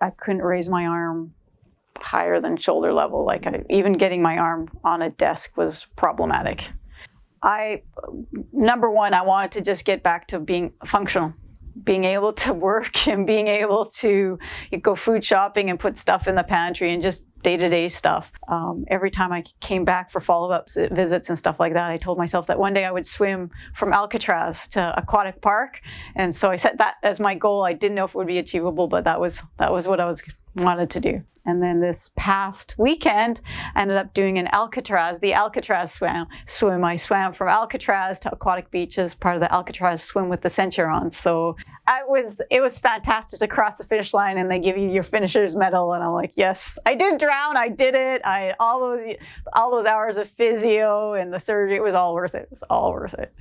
I couldn't raise my arm higher than shoulder level. Like even getting my arm on a desk was problematic. Number one, I wanted to just get back to being functional, being able to work and being able to go food shopping and put stuff in the pantry and just day-to-day stuff. Every time I came back for follow-up visits and stuff like that, I told myself that one day I would swim from Alcatraz to Aquatic Park. And so I set that as my goal. I didn't know if it would be achievable, but that was what I wanted to do. And then this past weekend, I ended up doing the Alcatraz swim. I swam from Alcatraz to Aquatic Beaches, part of the Alcatraz Swim with the Centurions. So it was fantastic to cross the finish line and they give you your finisher's medal. And I'm like, yes, I did drown. I did it. All those hours of physio and the surgery, it was all worth it. It was all worth it.